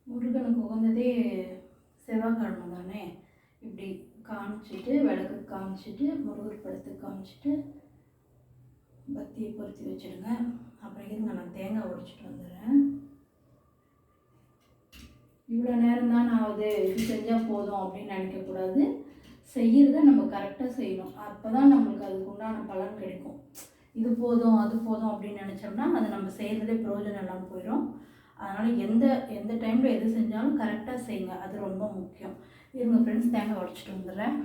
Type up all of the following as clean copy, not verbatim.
முருகனுக்கு உகந்ததே செவ்வாய்க்கிழமை தானே. இப்படி காமிச்சிட்டு விளக்கு காமிச்சிட்டு முருகர் படத்துக்கு காமிச்சிட்டு பத்தியை பொருத்தி வச்சுடுங்க. அப்புறம் இருங்க, நான் தேங்காய் உடைச்சிட்டு வந்துடுறேன். இவ்வளோ நேரம் தான் ஆகுது, இது செஞ்சால் போதும் அப்படின்னு நினைக்கக்கூடாது. செய்கிறத நம்ம கரெக்டாக செய்யணும். அப்போ தான் நம்மளுக்கு அதுக்கு உண்டான பலன் கிடைக்கும். இது போதும் அது போதும் அப்படின்னு நினச்சோம்னா அது நம்ம செய்கிறதே பிரயோஜனம் இல்லாமல் போயிடும். அதனால் எந்த டைமில் எது செஞ்சாலும் கரெக்டாக செய்யுங்க, அது ரொம்ப முக்கியம். இருங்க ஃப்ரெண்ட்ஸ், தேங்காய் உடைச்சிட்டு வந்துடுறேன்.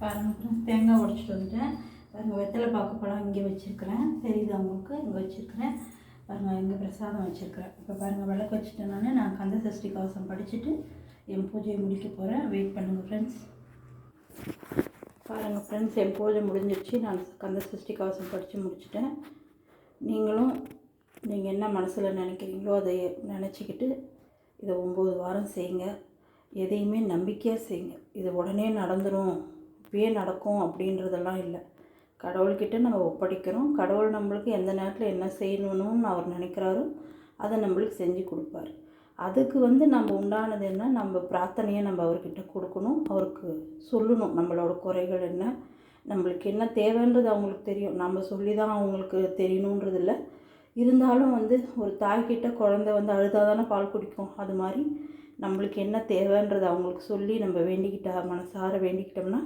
பாருங்கள் ஃப்ரெண்ட்ஸ், தேங்காய் உடைச்சிட்டு வந்துட்டேன். பாருங்கள், வெத்தலை பாக்கு பழம் இங்கே வச்சுருக்கிறேன், தெரியுது அவங்களுக்கு, இங்கே வச்சுருக்கிறேன். பாருங்கள், இங்கே பிரசாதம் வச்சுருக்கிறேன். இப்போ பாருங்கள், விளக்கு வச்சுட்டேனாலே நான் கந்த சஷ்டி கவசம் படிச்சுட்டு என் பூஜையை முடிக்க போகிறேன். வெயிட் பண்ணுங்கள் ஃப்ரெண்ட்ஸ். பாருங்கள் ஃப்ரெண்ட்ஸ், என் பூஜை முடிஞ்சிடுச்சு. நான் கந்த சஷ்டி கவசம் படித்து முடிச்சுட்டேன். நீங்களும் நீங்கள் என்ன மனசில் நினைக்கிறீங்களோ அதை நினச்சிக்கிட்டு இதை 9 வாரம் செய்யுங்க. எதையுமே நம்பிக்கையாக செய்யுங்க. இது உடனே நடந்துடும், இப்பயே நடக்கும் அப்படின்றதெல்லாம் இல்லை. கடவுள்கிட்ட நம்ம ஒப்படைக்கிறோம். கடவுள் நம்மளுக்கு எந்த நேரத்தில் என்ன செய்யணும்னு அவர் நினைக்கிறாரோ அதை நம்மளுக்கு செஞ்சு கொடுப்பார். அதுக்கு நம்ம உண்டானது என்ன, நம்ம பிரார்த்தனையை நம்ம அவர்கிட்ட கொடுக்கணும். அவருக்கு சொல்லணும் நம்மளோட குறைகள் என்ன, நம்மளுக்கு என்ன தேவைன்றது அவங்களுக்கு தெரியும். நம்ம சொல்லி தான் அவங்களுக்கு தெரியணுன்றது இல்லை. இருந்தாலும் ஒரு தாய்கிட்ட குழந்தை அழுதால் தானே பால் குடிக்கும். அது மாதிரி நம்மளுக்கு என்ன தேவைன்றது அவங்களுக்கு சொல்லி நம்ம மனசார வேண்டிக்கிட்டோம்னா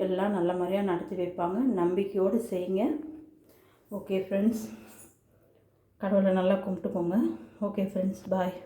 எல்லாம் நல்ல முறையாக நடத்தி வைப்பாங்க. நம்பிக்கையோடு செய்யுங்க. ஓகே ஃப்ரெண்ட்ஸ், கடவுளை நல்லா கும்பிட்டுக்கோங்க. ஓகே ஃப்ரெண்ட்ஸ், பாய்.